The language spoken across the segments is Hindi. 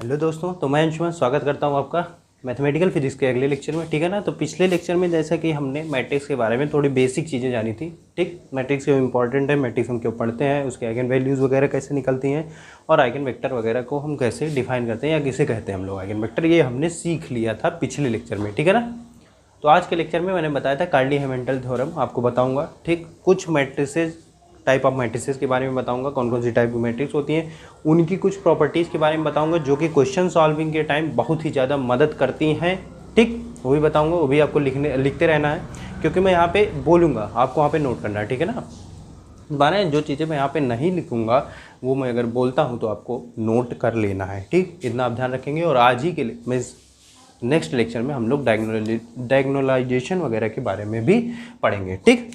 हेलो दोस्तों, तो मैं अंशुमन स्वागत करता हूं आपका मैथमेटिकल फिजिक्स के अगले लेक्चर में। ठीक है ना। तो पिछले लेक्चर में जैसा कि हमने मैट्रिक्स के बारे में थोड़ी बेसिक चीज़ें जानी थी। ठीक, मैट्रिक्स क्यों इंपॉर्टेंट है, मैट्रिक्स हम क्यों पढ़ते हैं, उसके आइगन वैल्यूज़ वगैरह कैसे निकलती हैं और आइगन वेक्टर वगैरह को हम कैसे डिफाइन करते हैं या किसे कहते हैं हम लोग आइगन वेक्टर, ये हमने सीख लिया था पिछले लेक्चर में। ठीक है ना। तो आज के लेक्चर में मैंने बताया था कार्ली हैमिल्टन थ्योरम आपको बताऊँगा। ठीक, कुछ मैट्रिसेज टाइप ऑफ मैट्रिसेस के बारे में बताऊंगा, कौन कौन सी टाइप की मैट्रिक्स होती हैं, उनकी कुछ प्रॉपर्टीज़ के बारे में बताऊंगा जो कि क्वेश्चन सॉल्विंग के टाइम बहुत ही ज़्यादा मदद करती हैं। ठीक, वो भी बताऊंगा, वो भी आपको लिखते रहना है क्योंकि मैं यहाँ पे बोलूँगा, आपको वहाँ पे नोट करना है। ठीक है ना। दोबारा जो चीज़ें मैं यहाँ पे नहीं लिखूँगा वो मैं अगर बोलता हूँ तो आपको नोट कर लेना है। ठीक, इतना आप ध्यान रखेंगे। और आज ही के लिए मैं नेक्स्ट लेक्चर में हम लोग डायगोनलाइजेशन वगैरह के बारे में भी पढ़ेंगे। ठीक,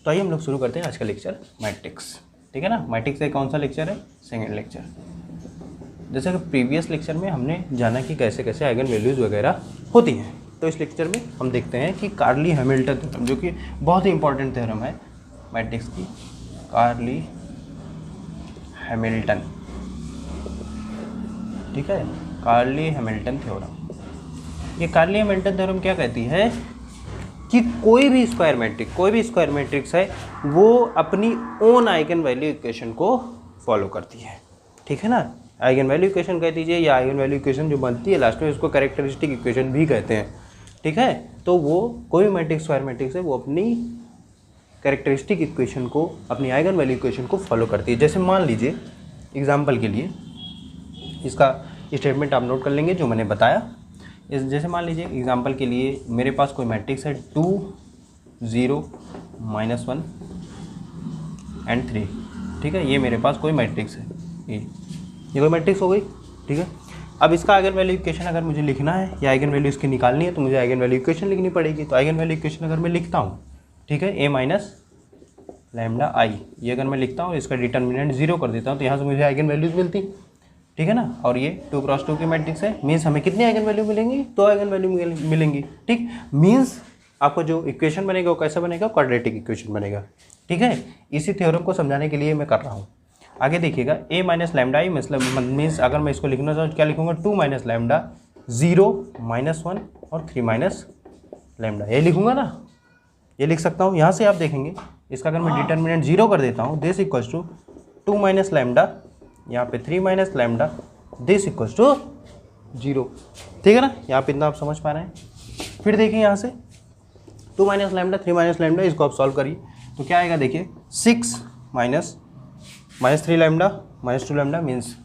तो आइए हम लोग शुरू करते हैं आज का लेक्चर मैट्रिक्स। ठीक है ना। मैट्रिक्स का कौन सा लेक्चर है? Second lecture. जैसे कि प्रीवियस लेक्चर में हमने जाना कि कैसे कैसे आइगन वैल्यूज़ वगैरह होती हैं, तो इस लेक्चर में हम देखते हैं कि कार्ली हैमिल्टन थ्योरम, जो कि बहुत ही इंपॉर्टेंट थ्योरम है मैट्रिक्स की, कार्ली हैमिल्टन। ठीक है, कार्ली हैमिल्टन थ्योरम। ये कार्ली हैमिल्टन थ्योरम क्या कहती है कि कोई भी स्क्वायर मैट्रिक्स है वो अपनी ओन आइगन वैल्यू इक्वेशन को फॉलो करती है। ठीक है ना। आइगन वैल्यू इक्वेशन कह दीजिए या आइगन वैल्यू इक्वेशन जो बनती है लास्ट में, उसको कैरेक्टरिस्टिक इक्वेशन भी कहते हैं। ठीक है। तो वो कोई भी मैट्रिक्स स्क्वायर मैट्रिक्स है वो अपनी कैरेक्टरिस्टिक इक्वेशन को, अपनी आइगन वैल्यू इक्वेशन को फॉलो करती है। जैसे मान लीजिए एग्जाम्पल के लिए इसका स्टेटमेंट आप नोट कर लेंगे जो मैंने बताया। जैसे मान लीजिए एग्जाम्पल के लिए मेरे पास कोई मैट्रिक्स है 2 0 -1 एंड 3। ठीक है, ये मेरे पास कोई मैट्रिक्स है, ये कोई मैट्रिक्स हो गई। ठीक है। अब इसका आइगन वैल्यू इक्वेशन अगर मुझे लिखना है या आइगन वैल्यू इसकी निकालनी है तो मुझे आइगन वैल्यू इक्वेशन लिखनी पड़ेगी। तो आइगन वैल्यू इक्वेशन अगर मैं लिखता हूँ, ठीक है, a माइनस लैम्डा आई, ये अगर मैं लिखता हूँ, इसका डिटर्मिनेंट 0 कर देता हूँ तो यहाँ से मुझे आइगन वैल्यूज मिलती। ठीक है ना। और ये 2 क्रॉस 2 की मैट्रिक्स है, मीन्स हमें कितनी आइगन वैल्यू मिलेंगी? 2 आइगन वैल्यू मिलेंगी। ठीक, मीन्स आपको जो इक्वेशन बनेगा वो कैसा बनेगा? क्वाड्रेटिक इक्वेशन बनेगा। ठीक है। इसी थ्योरम को समझाने के लिए मैं कर रहा हूँ। आगे देखिएगा, a माइनस लैम्डा आई मतलब मीन्स अगर मैं इसको लिखना चाहूँ क्या लिखूँगा? 2 माइनस लैम्डा 0 -1 और 3 माइनस लैम्डा, ये लिखूँगा ना, ये लिख सकता हूँ। यहाँ से आप देखेंगे इसका अगर मैं डिटर्मिनेंट 0 कर देता हूँ, this equals to 2 minus lambda, यहाँ पे 3 minus lambda, this equals to 0। ठीक है ना। यहाँ पे इतना आप समझ पा रहे हैं। फिर देखिए यहाँ से 2 माइनस लैम्डा 3 माइनस लैम्डा, इसको आप सॉल्व करिए तो क्या आएगा? देखिए 6 -3 लैम्डा -2 लैम्डा मीन्स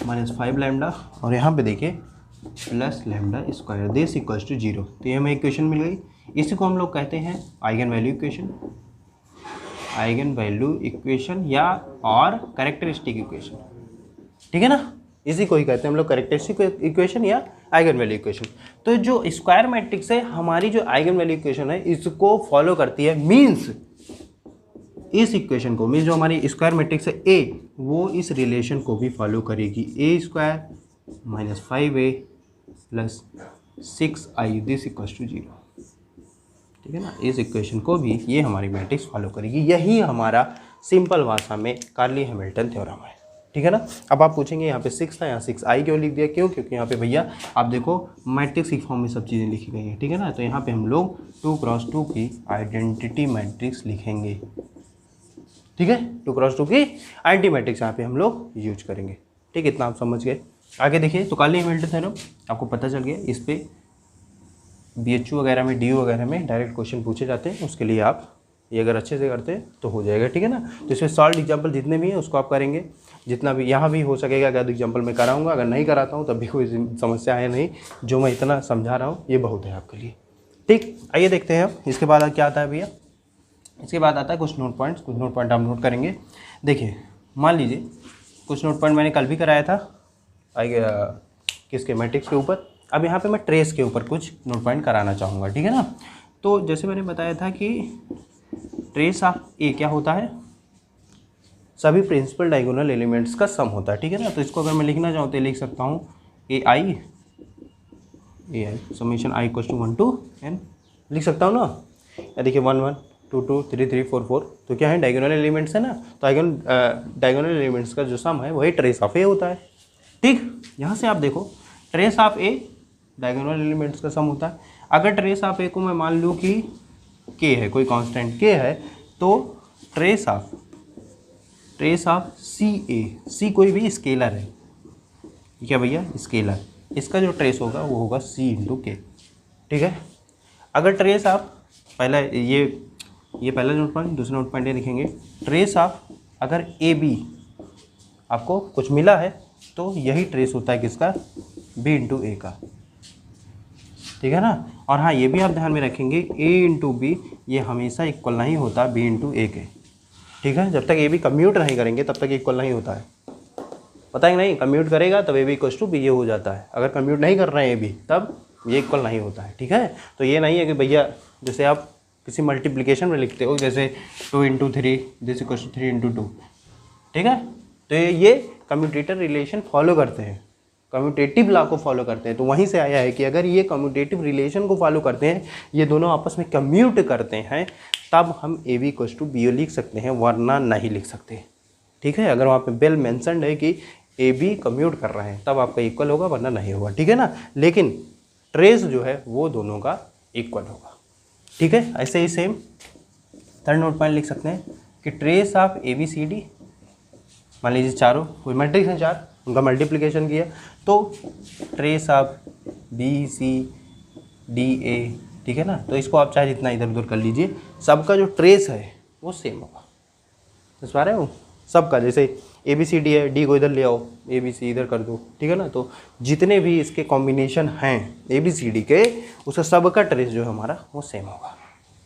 -5 लैम्डा, और यहाँ पे देखिए plus lambda square, this equals to 0। तो ये हमें इक्वेशन मिल गई। इसी को हम लोग कहते हैं eigen value equation, eigen value equation या और कैरेक्टरिस्टिक इक्वेशन। ठीक है ना। इसी को ही कहते हैं हम लोग कैरेक्टरिस्टिक इक्वेशन या आइगन वैल्यू इक्वेशन। तो जो स्क्वायर मैट्रिक्स है हमारी जो आइगन वैल्यू इक्वेशन है इसको फॉलो करती है, मीन्स इस इक्वेशन को, मीन्स जो हमारी स्क्वायर मैट्रिक्स है ए, वो इस रिलेशन को भी फॉलो करेगी। a² -5a + 6i this equals to 0। ठीक है ना। इस इक्वेशन को भी ये हमारी मैट्रिक्स फॉलो करेगी। यही हमारा सिंपल भाषा में कार्ली हैमिल्टन थ्योरम है। ठीक है ना। अब आप पूछेंगे यहाँ पे 6 था, यहाँ 6i क्यों लिख दिया? क्यों? क्योंकि यहाँ पे भैया आप देखो मैट्रिक्स की फॉर्म में सब चीज़ें लिखी गई हैं। ठीक है ना। तो यहाँ पे हम लोग 2 क्रॉस 2 की आइडेंटिटी मैट्रिक्स लिखेंगे। ठीक है, 2 क्रॉस 2 की आइडेंटिटी मैट्रिक्स यहाँ पे हम लोग यूज करेंगे। ठीक, इतना आप समझ गए। आगे देखिए, तो कार्ली हैमिल्टन थ्योरम आपको पता चल गया। इस पर BHU वगैरह में, DU वगैरह में डायरेक्ट क्वेश्चन पूछे जाते हैं, उसके लिए आप ये अगर अच्छे से करते हैं तो हो जाएगा। ठीक है ना। तो इसमें सॉल्व एग्जाम्पल जितने भी हैं उसको आप करेंगे, जितना भी यहाँ भी हो सकेगा। अगर एग्जाम्पल मैं कराऊंगा, अगर नहीं कराता हूँ तब भी कोई समस्या है नहीं, जो मैं इतना समझा रहा हूँ ये बहुत है आपके लिए। ठीक, आइए देखते हैं अब इसके बाद क्या आता है भैया। इसके बाद आता है कुछ नोट पॉइंट्स, कुछ नोट पॉइंट आप नोट करेंगे। देखिए मान लीजिए कुछ नोट पॉइंट मैंने कल भी कराया था किसके, मैट्रिक्स के ऊपर। अब यहाँ पे मैं ट्रेस के ऊपर कुछ नोट पॉइंट कराना चाहूँगा। ठीक है ना। तो जैसे मैंने बताया था कि ट्रेस ऑफ ए क्या होता है? सभी प्रिंसिपल डायगोनल एलिमेंट्स का सम होता है। ठीक है ना। तो इसको अगर मैं लिखना चाहूँ तो लिख सकता हूँ ai summation i equals to 1 to n लिख सकता हूँ ना। या देखिए 1 1 2 2 3 3 4 4, तो क्या है? डायगोनल एलिमेंट्स है ना। तो डायगोनल एलिमेंट्स का जो सम है वही ट्रेस ऑफ ए होता है। ठीक, यहाँ से आप देखो trace of A diagonal elements का सम होता है। अगर ट्रेस ऑफ ए को मैं मान लूँ कि के है, कोई कांस्टेंट के है, तो ट्रेस ऑफ सी ए, सी कोई भी स्केलर है, क्या भैया स्केलर, इसका जो ट्रेस होगा वो होगा सी इंटू के। ठीक है। अगर ट्रेस ऑफ पहला ये पहला नोट पॉइंट, दूसरा नोट पॉइंट ये लिखेंगे, ट्रेस ऑफ अगर ए बी आपको कुछ मिला है तो यही ट्रेस होता है किसका, बी इंटू ए का। ठीक है ना। और हाँ ये भी आप ध्यान में रखेंगे, ए इंटू बी ये हमेशा इक्वल नहीं होता बी इंटू ए के। ठीक है। जब तक ए बी कम्यूट नहीं करेंगे तब तक इक्वल नहीं होता है, पता है नहीं, कम्यूट करेगा तब A B equals to B ये हो जाता है, अगर कम्यूट नहीं कर रहे हैं ए बी तब ये इक्वल नहीं होता है। ठीक है। तो ये नहीं है कि भैया जैसे आप किसी मल्टीप्लिकेशन में लिखते हो, जैसे 2 into 3 this equals to 3 into 2। ठीक है। तो ये कम्यूटेटर रिलेशन फॉलो करते हैं, कम्यूटेटिव लॉ को फॉलो करते हैं। तो वहीं से आया है कि अगर ये कम्यूटेटिव रिलेशन को फॉलो करते हैं, ये दोनों आपस में कम्यूट करते हैं, तब हम A B equals to B लिख सकते हैं, वरना नहीं लिख सकते। ठीक है। अगर वहाँ पे वेल मेंशन्ड है कि ए बी कम्यूट कर रहे हैं तब आपका इक्वल होगा, वरना नहीं होगा। ठीक है ना। लेकिन ट्रेस जो है वो दोनों का इक्वल होगा। ठीक है। ऐसे ही सेम थर्ड नोट पॉइंट लिख सकते हैं कि trace of A B C D, मान लीजिए चारों कोई मैट्रिक्स हैं चार, उनका मल्टीप्लिकेशन किया तो trace of B C D A. ठीक है ना। तो इसको आप चाहे जितना इधर उधर कर लीजिए, सबका जो ट्रेस है वो सेम होगा। समझ पा रहे हो सबका, जैसे ए बी सी डी है, डी को इधर ले आओ, ए बी सी इधर कर दो। ठीक है ना। तो जितने भी इसके कॉम्बिनेशन हैं ए बी सी डी के, उसका सबका ट्रेस जो है हमारा वो सेम होगा।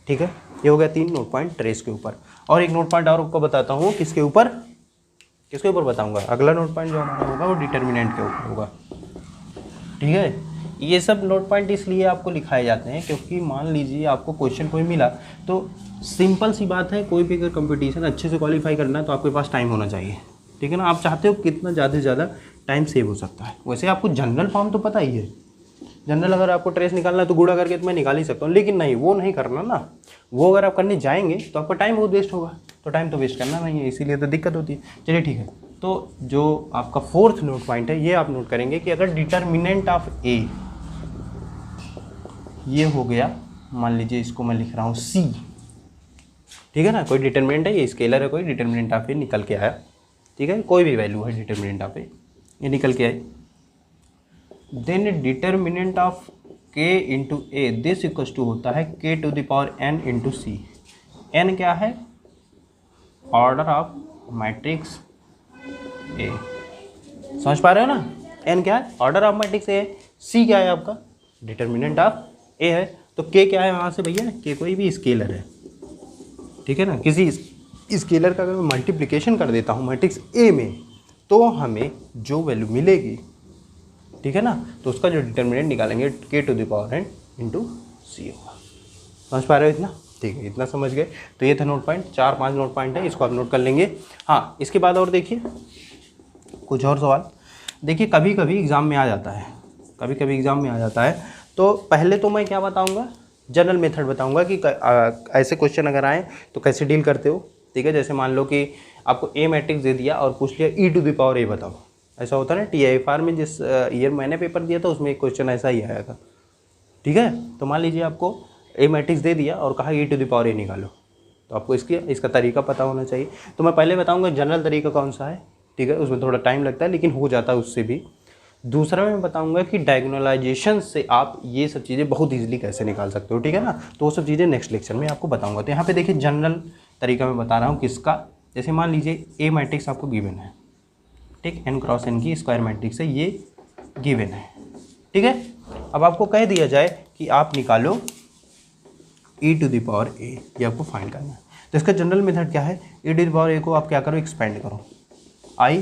ठीक है। ये हो गया 3 नोट पॉइंट ट्रेस के ऊपर। और एक नोट पॉइंट और आपको बताता हूँ, किसके ऊपर बताऊँगा, अगला नोट पॉइंट जो हमारा होगा वो डिटर्मिनेंट के ऊपर होगा। ठीक है। ये सब नोट पॉइंट इसलिए आपको लिखाए जाते हैं क्योंकि मान लीजिए आपको क्वेश्चन कोई मिला, तो सिंपल सी बात है, कोई भी अगर कंपटीशन अच्छे से क्वालिफाई करना है तो आपके पास टाइम होना चाहिए। ठीक है ना। आप चाहते हो कितना ज़्यादा से ज़्यादा टाइम सेव हो सकता है। वैसे आपको जनरल फॉर्म तो पता ही है, जनरल अगर आपको ट्रेस निकालना है तो गुणा करके तो मैं निकाल ही सकता हूँ, लेकिन नहीं, वो नहीं करना ना। वो अगर आप करने जाएंगे तो आपका टाइम बहुत वेस्ट होगा, तो टाइम तो वेस्ट करना नहीं है, इसीलिए तो दिक्कत होती है। चलिए ठीक है। तो जो आपका फोर्थ नोट पॉइंट है ये आप नोट करेंगे कि अगर डिटर्मिनेंट ऑफ ए, ये हो गया, मान लीजिए इसको मैं लिख रहा हूँ सी। ठीक है ना। कोई डिटर्मिनेंट है, ये स्केलर है, कोई डिटर्मिनेंट ऑफ ए निकल के आया। ठीक है। कोई भी वैल्यू है डिटर्मिनेंट ऑफ ए, ये निकल के आई। Then determinant of K into A, this equals to होता है K to the power N into C. N क्या है, ऑर्डर ऑफ मैट्रिक्स ए। समझ पा रहे हो ना। एन क्या है, ऑर्डर ऑफ मैट्रिक्स ए। सी क्या है आपका, डिटर्मिनेंट ऑफ ए है। तो के क्या है वहाँ से भैया, के कोई भी स्केलर है। ठीक है ना। किसी स्केलर का अगर मैं मल्टीप्लिकेशन कर देता हूँ मैट्रिक्स ए में, तो हमें जो वैल्यू मिलेगी, ठीक है ना, तो उसका जो डिटर्मिनेंट निकालेंगे के to the power N into C होगा। समझ पा रहे हो इतना। ठीक है। इतना समझ गए। तो ये था नोट पॉइंट, 4-5 नोट पॉइंट है, इसको आप नोट कर लेंगे। हाँ, इसके बाद और देखिए कुछ और सवाल। देखिए कभी कभी एग्ज़ाम में आ जाता है, तो पहले तो मैं क्या बताऊंगा, जनरल मेथड बताऊंगा कि ऐसे क्वेश्चन अगर आए तो कैसे डील करते हो। ठीक है। जैसे मान लो कि आपको ए मैट्रिक्स दे दिया और पूछ लिया ई टू द पावर ए बताओ, ऐसा होता है ना। TIFR में जिस ईयर मैंने पेपर दिया था उसमें एक क्वेश्चन ऐसा ही आया था। ठीक है। तो मान लीजिए आपको ए मैट्रिक्स दे दिया और कहा ई टू द पावर ए निकालो, तो आपको इसका तरीका पता होना चाहिए। तो मैं पहले बताऊँगा जनरल तरीका कौन सा है। ठीक है। उसमें थोड़ा टाइम लगता है लेकिन हो जाता है उससे भी। दूसरा मैं बताऊंगा कि डायगोनलाइजेशन से आप ये सब चीज़ें बहुत इजीली कैसे निकाल सकते हो। ठीक है ना। तो वो सब चीज़ें नेक्स्ट लेक्चर में आपको बताऊंगा। तो यहाँ पे देखिए जनरल तरीका मैं बता रहा हूँ किसका। जैसे मान लीजिए ए मैट्रिक्स आपको गिवन है, ठीक, n क्रॉस n की स्क्वायर मैट्रिक्स है, ये गिवन है। ठीक है। अब आपको कह दिया जाए कि आप निकालो e to the power a, ये आपको फाइंड करना है। तो इसका जनरल मेथड क्या है, e to the power a को आप क्या करो, एक्सपेंड करो। i,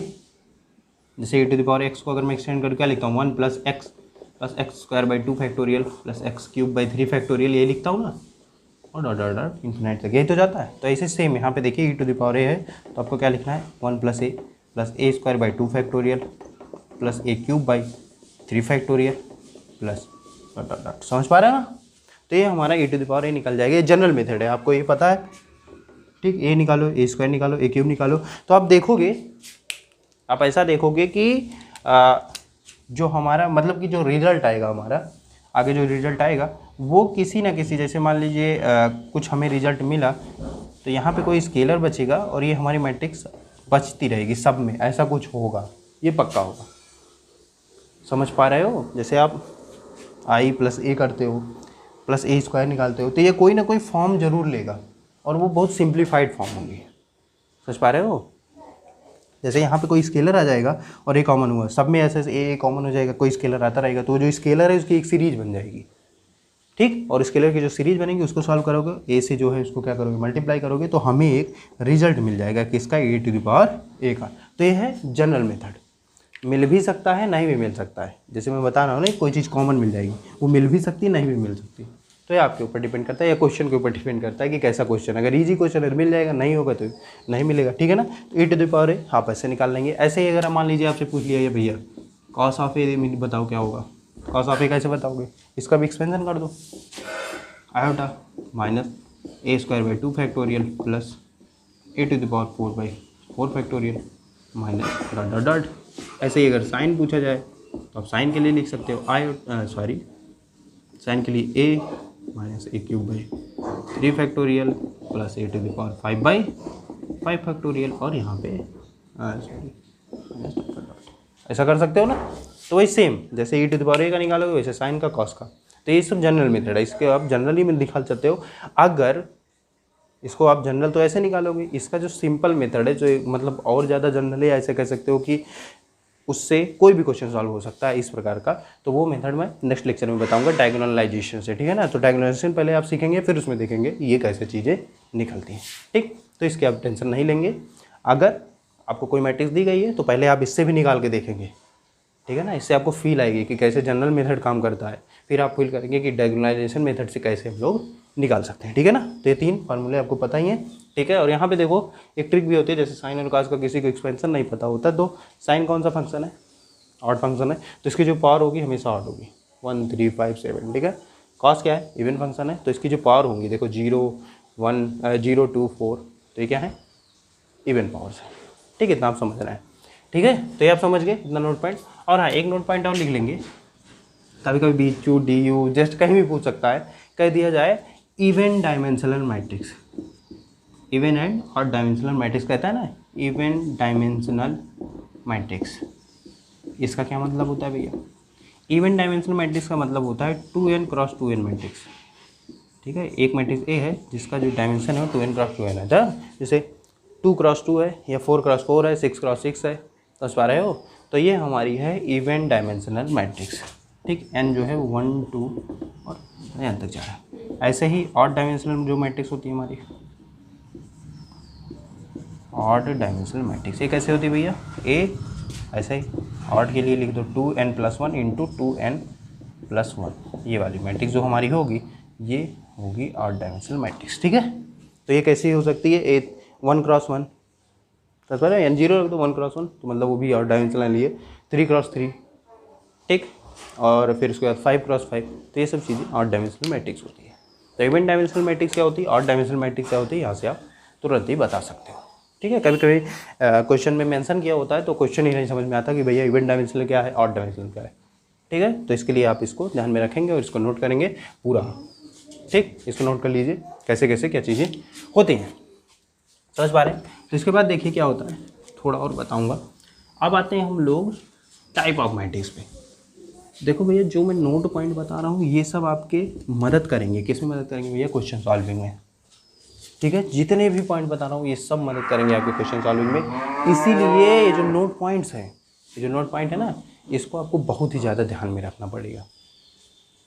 जैसे e to the power x को अगर मैं एक्सटेंड करके क्या लिखता हूँ, 1 plus x square by 2 factorial plus x cube by 3 factorial, ये लिखता हूँ ना, और डॉट इन्फिनाइट तक यही तो जाता है। तो ऐसे सेम यहाँ पे देखिए e to the power a है, तो आपको क्या लिखना है, 1 plus a square by 2 factorial plus a cube by 3 factorial plus dot. समझ पा रहे हैं ना। तो ये हमारा e to the power a निकल जाएगा। ये जनरल मेथड है, आपको ये पता है। ठीक, ए निकालो, ए स्क्वायर निकालो, ए क्यूब निकालो। तो आप देखोगे, आप ऐसा देखोगे कि जो हमारा मतलब कि जो रिजल्ट आएगा हमारा आगे जो रिजल्ट आएगा वो किसी ना किसी, जैसे मान लीजिए कुछ हमें रिजल्ट मिला तो यहाँ पे कोई स्केलर बचेगा और ये हमारी मैट्रिक्स बचती रहेगी सब में, ऐसा कुछ होगा, ये पक्का होगा। समझ पा रहे हो? जैसे आप आई प्लस ए करते हो प्लस ए स्क्वायर निकालते हो तो ये कोई ना कोई फॉर्म जरूर लेगा और वो बहुत सिंप्लीफाइड फॉर्म होगी। समझ पा रहे हो? जैसे यहाँ पे कोई स्केलर आ जाएगा और ए कॉमन हुआ, सब में ऐसे ए कॉमन हो जाएगा, कोई स्केलर आता रहेगा तो जो स्केलर है उसकी एक सीरीज बन जाएगी, ठीक। और स्केलर की जो सीरीज बनेगी उसको सॉल्व करोगे, ए से जो है उसको क्या करोगे, मल्टीप्लाई करोगे, तो हमें एक रिजल्ट मिल जाएगा किसका, ए टू द पावर ए का। तो ये है जनरल मेथड। मिल भी सकता है, नहीं भी मिल सकता है। जैसे मैं बता रहा हूँ ना, कोई चीज़ कॉमन मिल जाएगी, वो मिल भी सकती है, नहीं भी मिल सकती। तो ये आपके ऊपर डिपेंड करता है या क्वेश्चन के ऊपर डिपेंड करता है कि कैसा क्वेश्चन। अगर इजी क्वेश्चन है मिल जाएगा, नहीं होगा तो नहीं मिलेगा, ठीक है ना। तो ए टू द पावर ए आप ऐसे निकाल लेंगे। ऐसे ही अगर मान लीजिए आपसे पूछ लिया ये भैया कॉस ऑफ ए बताओ क्या होगा, कॉस ऑफ ए कैसे बताओगे, इसका भी एक्सपेंशन कर दो, iota minus a square by 2 factorial plus A to the power 4 by 4 factorial minus dot dot dot. ऐसे ही अगर साइन पूछा जाए तो आप साइन के लिए लिख सकते हो साइन के लिए A minus A cube by 3 factorial plus A to the power 5 by 5 factorial और यहाँ पे ऐसा कर सकते हो ना। तो वही सेम जैसे e टू द पावर ए का निकालोगे वैसे साइन का कॉस का। तो ये सब जनरल मेथड है, इसके आप जनरली में निकाल सकते हो। अगर इसको आप जनरल तो ऐसे निकालोगे, इसका जो सिंपल मेथड है जो मतलब और ज़्यादा जनरल है, ऐसे कह सकते हो कि उससे कोई भी क्वेश्चन सॉल्व हो सकता है इस प्रकार का। तो वो मेथड मैं नेक्स्ट लेक्चर में बताऊंगा डायगोनलाइजेशन से, ठीक है ना। तो डायगोनलाइजेशन पहले आप सीखेंगे, फिर उसमें देखेंगे ये कैसे चीज़ें निकलती हैं, ठीक। तो इसके आप टेंशन नहीं लेंगे। अगर आपको कोई मैट्रिक्स दी गई है तो पहले आप इससे भी निकाल के देखेंगे, ठीक है ना। इससे आपको फील आएगी कि कैसे जनरल मेथड काम करता है, फिर आप फील करेंगे कि डायगोनलाइजेशन मेथड से कैसे हम लोग निकाल सकते हैं, ठीक है ना। तो ये 3 फार्मूले आपको पता ही हैं, ठीक है। और यहाँ पे देखो एक ट्रिक भी होती है, जैसे साइन और कॉस का किसी को एक्सपेंशन नहीं पता होता तो साइन कौन सा फंक्शन है, ऑड फंक्शन है, तो इसकी जो पावर होगी हमेशा ऑड होगी 1 3 5 7, ठीक है। कॉस क्या है, इवन फंक्शन है, तो इसकी जो पावर होंगी देखो 0 1 0 2 4, तो ये क्या है, इवन पावर्स है, ठीक है। इतना आप समझ रहे हैं, ठीक है। तो ये आप समझ गए इतना नोट पॉइंट। और हाँ एक नोट पॉइंट और लिख लेंगे, कभी कभी बी चू डी यू जस्ट कहीं भी पूछ सकता है, कह दिया जाए even dimensional matrix, even and odd dimensional matrix कहता है ना, इवन डायमेंशनल मैट्रिक्स। इसका क्या मतलब होता है भैया, इवन डायमेंशनल मैट्रिक्स का मतलब होता है 2n क्रॉस 2n मैट्रिक्स, ठीक है। एक मैट्रिक्स ए है जिसका जो डायमेंशन है वो 2n क्रॉस 2n है, जैसे 2 क्रॉस 2 है या 4 क्रॉस 4 है, 6 क्रॉस 6 है, समझ पा रहे हो। तो ये हमारी है इवन डायमेंशनल मैट्रिक्स, ठीक। n जो है 1 2 और यहाँ तक जा रहा है। ऐसे ही ऑड डायमेंशनल जो मैट्रिक्स होती है हमारी, ऑड डायमेंशनल मैट्रिक्स ये कैसे होती है भैया, ए ऐसे ही ऑड के लिए लिख दो 2n+1 इंटू 2n+1, ये वाली मैट्रिक्स जो हमारी होगी ये होगी ऑड डायमेंशनल मैट्रिक्स, ठीक है। तो ये कैसी हो सकती है, ए 1 क्रॉस 1, समझ पा रहे हैं, n0 रख दो 1 क्रॉस 1 तो मतलब वो भी ऑड डायमेंशनल लिए 3 क्रॉस 3, ठीक। और फिर उसके बाद 5 क्रॉस 5, तो ये सब चीज़ें ऑड डायमेंशनल मैट्रिक्स होती है। तो इवन डायमेंशनल मैट्रिक्स क्या होती है, ऑड डायमेंशनल मैट्रिक्स क्या होती है, यहाँ से आप तुरंत ही बता सकते हो, ठीक है। कभी कभी क्वेश्चन में मेंशन किया होता है तो क्वेश्चन ही नहीं समझ में आता कि भैया इवन डायमेंशनल क्या है, ऑड डायमेंशनल क्या है, ठीक है। तो इसके लिए आप इसको ध्यान में रखेंगे और इसको नोट करेंगे पूरा, ठीक। इसको नोट कर लीजिए कैसे कैसे क्या चीज़ें होती हैं, समझ पा रहे हैं। तो इसके बाद देखिए क्या होता है, थोड़ा और बताऊँगा। अब आते हैं हम लोग टाइप ऑफ मैट्रिक्स पे। देखो भैया जो मैं नोट पॉइंट बता रहा हूँ ये सब आपके मदद करेंगे, किस में मदद करेंगे भैया, क्वेश्चन सॉल्विंग में, ठीक है। जितने भी पॉइंट बता रहा हूँ ये सब मदद करेंगे आपके क्वेश्चन सॉल्विंग में। इसीलिए ये जो नोट पॉइंट्स हैं, ये जो नोट पॉइंट है ना, इसको आपको बहुत ही ज़्यादा ध्यान में रखना पड़ेगा,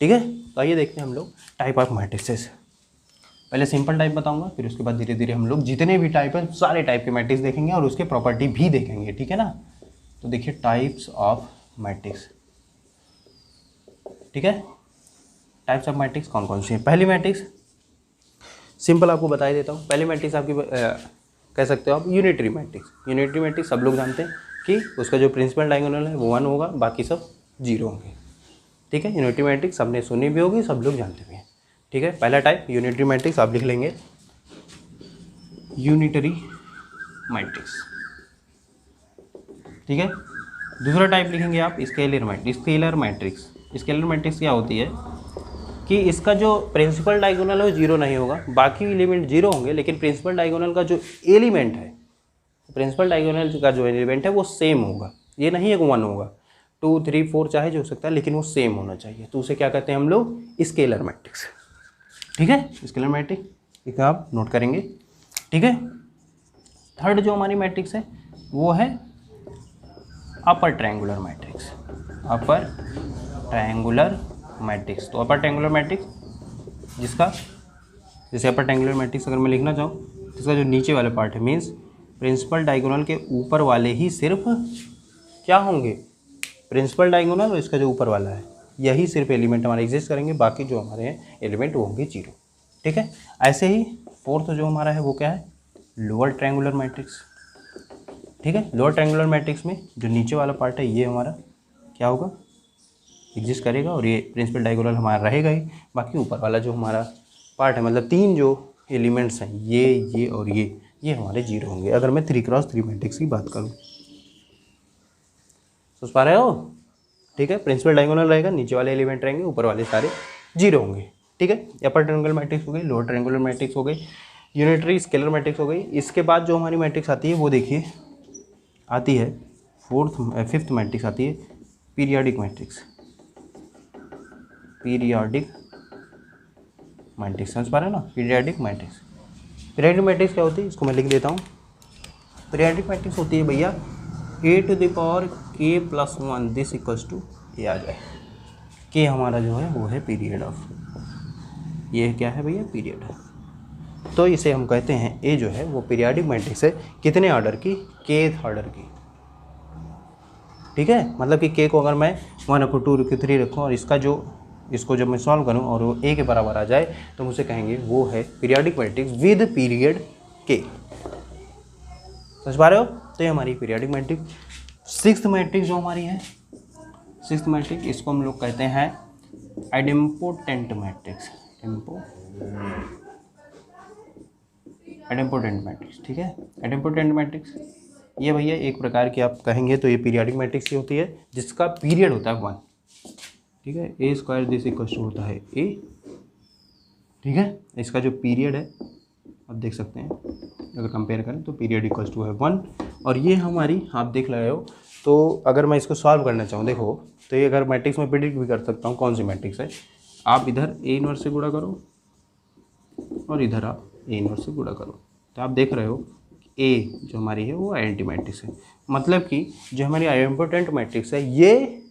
ठीक है। तो आइए देखते हैं हम लोग टाइप ऑफ मैट्रिक्सेस। पहले सिंपल टाइप बताऊंगा, फिर उसके बाद धीरे धीरे हम लोग जितने भी टाइप है सारे टाइप के मैट्रिक्स देखेंगे और उसके प्रॉपर्टी भी देखेंगे, ठीक है ना। तो देखिए टाइप्स ऑफ मैट्रिक्स, ठीक है। टाइप्स ऑफ मैट्रिक्स कौन कौन सी है। पहली मैट्रिक्स सिंपल आपको बता ही देता हूँ। पहली मैट्रिक्स आपकी कह सकते हो आप यूनिटरी मैट्रिक्स। यूनिटरी मैट्रिक्स सब लोग जानते हैं कि उसका जो प्रिंसिपल डायगोनल है वो 1 होगा, बाकी सब 0 होंगे, ठीक है। यूनिटरी मैट्रिक्स सबने सुनी भी होगी, सब लोग जानते भी हैं, ठीक है। पहला टाइप यूनिटरी मैट्रिक्स आप लिख लेंगे, यूनिटरी मैट्रिक्स, ठीक है। दूसरा टाइप लिखेंगे आप स्केलर मैट्रिक्स। स्केलर मैट्रिक्स क्या होती है कि इसका जो प्रिंसिपल डायगोनल है वो जीरो नहीं होगा, बाकी एलिमेंट जीरो होंगे, लेकिन प्रिंसिपल डायगोनल का जो एलिमेंट है, प्रिंसिपल डायगोनल का जो एलिमेंट है वो सेम होगा। ये नहीं है कि 1 होगा, 2 3 4 चाहे जो हो सकता है, लेकिन वो सेम होना चाहिए। तो उसे क्या कहते हैं हम लोग? Scalar matrix. ठीक है, स्केलर मैट्रिक्स एक आप नोट करेंगे। ठीक है, थर्ड जो हमारी मैट्रिक्स है वो है upper triangular matrix. Upper triangular matrix. तो अपर ट्रायंगुलर मैट्रिक्स जिसका, जैसे अपर ट्रायंगुलर मैट्रिक्स अगर मैं लिखना चाहूँ, जिसका जो नीचे वाला पार्ट है मीन्स प्रिंसिपल डायगोनल के ऊपर वाले ही सिर्फ क्या होंगे? प्रिंसिपल डायगोनल, और इसका जो ऊपर वाला है यही सिर्फ एलिमेंट हमारे एग्जिस्ट करेंगे, बाकी जो हमारे हैं एलिमेंट वो होंगे जीरो। ठीक है, ऐसे ही फोर्थ जो हमारा है वो क्या है? Lower triangular matrix. ठीक है, लोअर ट्रायंगुलर मैट्रिक्स में जो नीचे वाला पार्ट है ये हमारा क्या होगा? एग्जिस्ट करेगा, और ये प्रिंसिपल डायगोनल हमारा रहेगा ही, बाकी ऊपर वाला जो हमारा पार्ट है, मतलब तीन जो एलिमेंट्स हैं ये और ये हमारे जीरो होंगे। अगर मैं 3x3 मैट्रिक्स की बात करूँ, समझ पा रहे हो? ठीक है, प्रिंसिपल डायगोनल रहेगा, नीचे वाले एलिमेंट रहेंगे, ऊपर वाले सारे जीरो होंगे। ठीक है, अपर ट्रायंगुलर मैट्रिक्स हो गई, लोअर ट्रायंगुलर मैट्रिक्स हो गई, यूनिटरी स्केलर मैट्रिक्स हो गई। इसके बाद जो हमारी मैट्रिक्स आती है वो देखिए आती है फिफ्थ मैट्रिक्स आती है पीरियाडिक मैट्रिक्स। पीरियाडिक मैट्रिक्स समझ पा रहे हैं ना? Periodic matrix. पीरियाडिक मैट्रिक्स क्या होती है इसको मैं लिख देता हूँ। पीरियाडिक मैट्रिक्स होती है भैया a⁴k+1 दिस इक्वल्स टू ए आ जाए। के हमारा जो है वो है पीरियड ऑफ, ये क्या है भैया? पीरियड है। तो इसे हम कहते हैं ए जो है वो पीरियाडिक मैट्रिक्स है। कितने ऑर्डर की? kth ऑर्डर की। ठीक है, मतलब कि के को अगर मैं 1/2 3 रखूँ और इसको जब मैं सॉल्व करूँ और वो ए के बराबर आ जाए तो मुझे कहेंगे वो है पीरियाडिक मैट्रिक्स विद पीरियड के। समझ पा रहे हो? तो ये हमारी पीरियाडिक मैट्रिक्स। सिक्स्थ मैट्रिक्स जो हमारी है, सिक्स्थ मैट्रिक्स, इसको हम लोग कहते हैं आइडेम्पोटेंट मैट्रिक्स। Idempotent matrix. ठीक है, आइडेम्पोटेंट मैट्रिक्स ये भैया एक प्रकार की आप कहेंगे तो ये पीरियाडिक मैट्रिक्स ही होती है जिसका पीरियड होता है 1। ठीक है, a² दिस इक्वल्स टू होता है a। ठीक है, इसका जो पीरियड है आप देख सकते हैं, अगर कंपेयर करें तो पीरियड इक्वल्स टू है 1। और ये हमारी आप देख रहे हो, तो अगर मैं इसको सॉल्व करना चाहूँ, देखो तो ये अगर मैट्रिक्स में प्रिडिक्ट भी कर सकता हूँ कौन सी मैट्रिक्स है। आप इधर a⁻⁴ से गुणा करो और इधर आप a⁻⁴ से गुणा करो, तो आप देख रहे हो ए जो हमारी है वो आइडेंटिटी मैट्रिक्स है। मतलब कि जो हमारी आइडेम्पोटेंट मैट्रिक्स है ये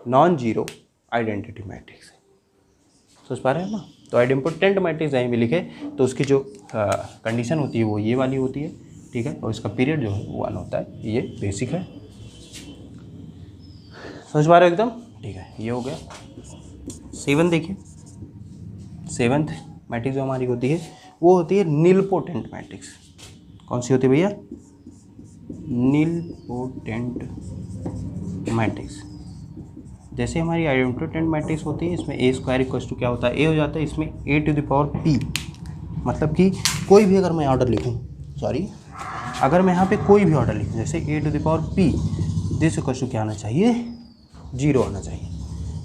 नॉन जीरो आइडेंटिटी मैट्रिक्स है। समझ पा रहे हैं ना? तो आइडेम्पोटेंट मैट्रिक्स यहीं भी लिखे तो उसकी जो कंडीशन होती है वो ये वाली होती है। ठीक है, और इसका पीरियड जो है वो 1 होता है। ये बेसिक है, समझ पा रहे हो एकदम? ठीक है, ये हो गया। 7 देखिए, 7th मैट्रिक्स जो हमारी होती है वो होती है निलपोटेंट मैट्रिक्स। कौन सी होती है भैया? Nilpotent matrix. जैसे हमारी आइडेम्पोटेंट मैट्रिक्स होती है इसमें a² इक्वल्स टू क्या होता है? a हो जाता है। इसमें a⁴p, मतलब कि कोई भी अगर मैं ऑर्डर लिखूँ, अगर मैं यहाँ पे कोई भी ऑर्डर लिखूँ जैसे a⁴p दिस इक्वल्स टू क्या आना चाहिए? 0 आना चाहिए।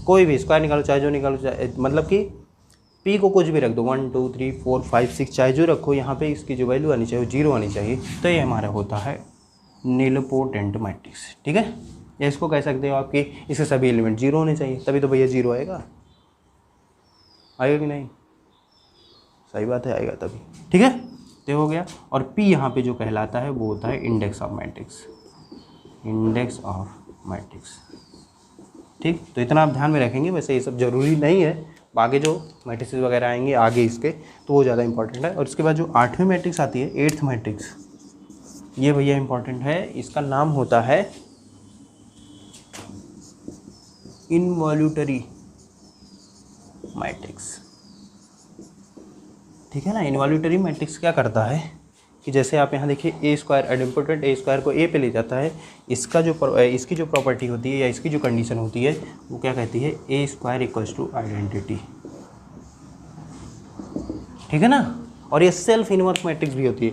कोई भी स्क्वायर निकालो चाहे जो निकालो, चाहे मतलब कि p को कुछ भी रख दो, 1 2 3 4 5 6 चाहे जो रखो, यहाँ पे इसकी जो वैल्यू आनी चाहिए वो 0 आनी चाहिए। तो ये हमारा होता है निलपोटेंट मैट्रिक्स। ठीक है, या इसको कह सकते हो आपकी इसके सभी एलिमेंट 0 होने चाहिए, तभी तो भैया 0 आएगा। आएगा कि नहीं? सही बात है, आएगा तभी। ठीक है, तो हो गया। और p यहाँ पे जो कहलाता है वो होता है index of matrix. Index of matrix. ठीक, तो इतना आप ध्यान में रखेंगे। वैसे ये सब जरूरी नहीं है, आगे जो मैट्रिक्स वगैरह आएंगे आगे इसके तो वो ज़्यादा इंपॉर्टेंट है। और इसके बाद जो 8वीं मैट्रिक्स आती है, 8th मैट्रिक्स, ये भैया इंपॉर्टेंट है। इसका नाम होता है इनवॉल्यूटरी मैट्रिक्स। ठीक है ना? इनवॉल्यूटरी मैट्रिक्स क्या करता है कि जैसे आप यहाँ देखिए a² आइडेम्पोटेंट a² को a पे ले जाता है। इसकी जो प्रॉपर्टी होती है या इसकी जो कंडीशन होती है वो क्या कहती है? a² equals to identity. ठीक है ना? और ये सेल्फ इनवर्स मैट्रिक्स भी होती है।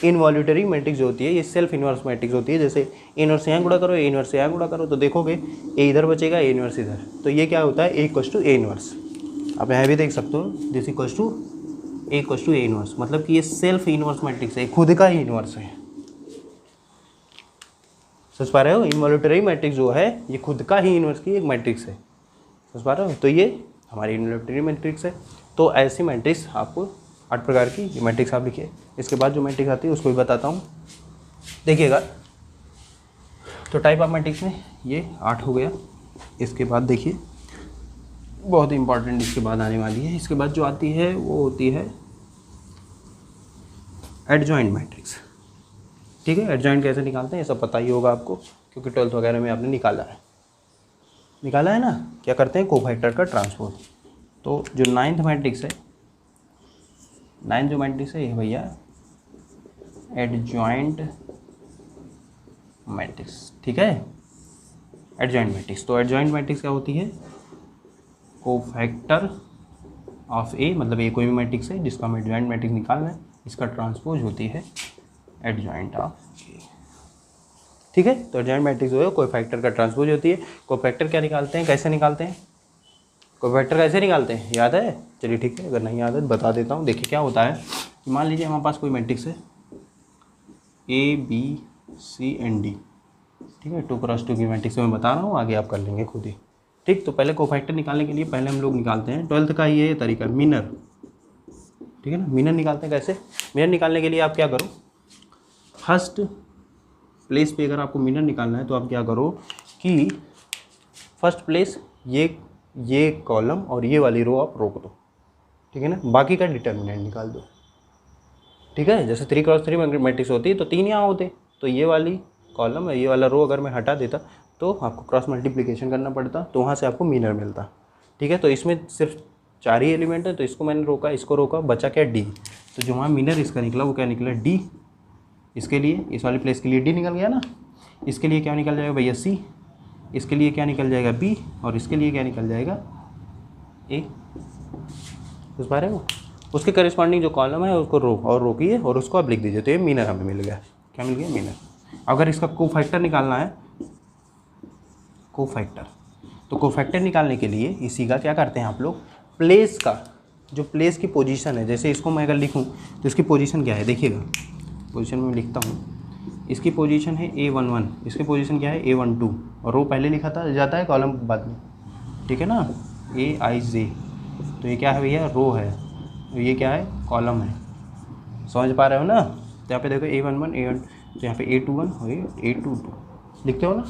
इनवॉल्यूटरी मैट्रिक्स जो होती है ये सेल्फ इन्वर्स मैट्रिक्स होती है। जैसे ए इन्वर्स यहाँ गुणा करो, ए इन्वर्स यहाँ गुणा करो, तो देखोगे ए इधर बचेगा, ए इन्वर्स इधर, तो ये क्या होता है a equals to a inverse. आप यहाँ भी देख सकते हो this equals to a inverse, मतलब कि ये सेल्फ इन्वर्स मैट्रिक्स है, खुद का ही इन्वर्स है। समझ पा रहे हो, इनवॉल्यूटरी मैट्रिक्स जो है ये खुद का ही इन्वर्स की एक मैट्रिक्स है। समझ पा रहे हो, तो ये हमारी इनवॉल्यूटरी मैट्रिक्स है। तो ऐसी मैट्रिक्स आपको 8 प्रकार की मैट्रिक्स आप लिखिए। इसके बाद जो मैट्रिक्स आती है उसको भी बताता हूँ, देखिएगा। तो टाइप ऑफ मैट्रिक्स में ये 8 हो गया। इसके बाद देखिए बहुत इंपॉर्टेंट इसके बाद आने वाली है। इसके बाद जो आती है वो होती है एडजॉइंट मैट्रिक्स। ठीक है, एडजॉइंट कैसे निकालते हैं ये सब पता ही होगा आपको, क्योंकि 12th वगैरह में आपने निकाला है ना। क्या करते हैं, कोफैक्टर का ट्रांसपोज। तो जो 9th मैट्रिक्स है, 9th जो मैट्रिक्स है ये भैया एडजॉइंट मैट्रिक्स। ठीक है, एडजॉइंट मैट्रिक्स। तो एडजॉइंट मैट्रिक्स क्या होती है, कोफैक्टर ऑफ ए, मतलब ये कोई भी मैट्रिक्स है जिसका हम एडजॉइंट मैट्रिक्स निकालना है, इसका ट्रांसपोज होती है एडजॉइंट ऑफ ए। ठीक है, तो एडजॉइंट मैट्रिक्स जो है कोफैक्टर का ट्रांसपोज होती है। कोफैक्टर क्या निकालते हैं, कैसे निकालते हैं, कोफैक्टर कैसे निकालते हैं याद है? चलिए ठीक है, अगर नहीं याद है तो बता देता हूँ। देखिए क्या होता है कि मान लीजिए हमारे पास कोई मैट्रिक्स है a B c and d. ठीक है, 2x2 की मैट्रिक्स मैं बता रहा हूँ, आगे आप कर लेंगे खुद ही। ठीक, तो पहले कोफैक्टर निकालने के लिए पहले हम लोग निकालते हैं 12th का ये तरीका मीनर। ठीक है ना, मीनर निकालते हैं कैसे। मीनर निकालने के लिए आप क्या करो, फर्स्ट प्लेस पे अगर आपको मीनर निकालना है तो आप क्या करो कि फर्स्ट प्लेस ये कॉलम और ये वाली रो आप रोक दो। ठीक है ना, बाकी का डिटर्मिनेंट निकाल दो। ठीक है, जैसे 3x3 मैट्रिक्स होती है तो 3 यहाँ होते, तो ये वाली कॉलम और ये वाला रो अगर मैं हटा देता तो आपको क्रॉस मल्टीप्लिकेशन करना पड़ता, तो वहाँ से आपको मीनर मिलता। ठीक है, तो इसमें सिर्फ 4 ही एलिमेंट है, तो इसको मैंने रोका, इसको रोका, बचा क्या डी। तो जो वहाँ मीनर इसका निकला वो क्या निकला डी। इसके लिए इस वाली प्लेस के लिए डी निकल गया ना, इसके लिए क्या निकल जाएगा भैया सी, इसके लिए क्या निकल जाएगा बी, और इसके लिए क्या निकल जाएगा ए। उस बारे हो, उसके करिस्पॉन्डिंग जो कॉलम है उसको रोकिए और उसको आप लिख दीजिए, तो ये मीनर हमें मिल गया। क्या मिल गया, मीनर। अगर इसका कोफैक्टर निकालना है, कोफैक्टर, तो कोफैक्टर निकालने के लिए इसी का क्या करते हैं आप लोग, प्लेस का जो प्लेस की पोजीशन है, जैसे इसको मैं अगर लिखूं तो इसकी पोजीशन क्या है, देखिएगा पोजीशन में लिखता हूँ, इसकी पोजीशन है A11, इसकी पोजीशन क्या है A12, और रो पहले लिखा था जाता है कॉलम बाद में। ठीक है ना, AIJ, तो ये क्या है भैया, रो है, तो ये क्या है, कॉलम है। समझ पा रहे हो ना। तो यहाँ पे देखो A11 A1, तो यहाँ पे A21 और A22 लिखते हो ना,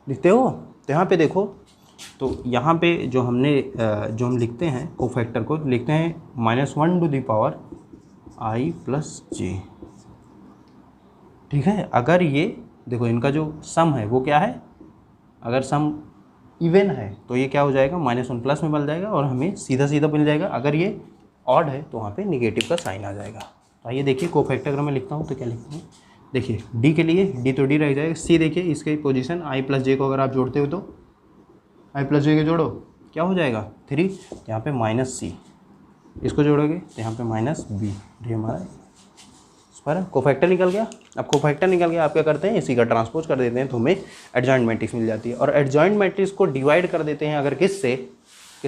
लिखते हो। तो यहाँ पे देखो, तो यहाँ पे जो हम लिखते हैं कोफैक्टर को लिखते हैं -1⁻⁻I+J। ठीक है, अगर ये देखो इनका जो सम है वो क्या है, अगर सम इवन है तो ये क्या हो जाएगा, -1 प्लस में बदल जाएगा और हमें सीधा सीधा मिल जाएगा। अगर ये ऑड है तो वहाँ पे निगेटिव का साइन आ जाएगा। तो आइए देखिए कोफैक्टर अगर मैं लिखता हूँ तो क्या लिखता हूँ, देखिए डी के लिए डी तो डी रह जाएगा, सी देखिए इसके पोजीशन I+J को अगर आप जोड़ते हो तो I+J को जोड़ो क्या हो जाएगा 3, यहाँ पे -C, इसको जोड़ोगे तो यहाँ पे -B, ये हमारा पर कोफैक्टर निकल गया। अब कोफैक्टर निकल गया, आप क्या करते हैं इसी का ट्रांसपोज कर देते हैं तो हमें एडजॉइंट मैट्रिक्स मिल जाती है। और एडजॉइंट मैट्रिक्स को डिवाइड कर देते हैं अगर किससे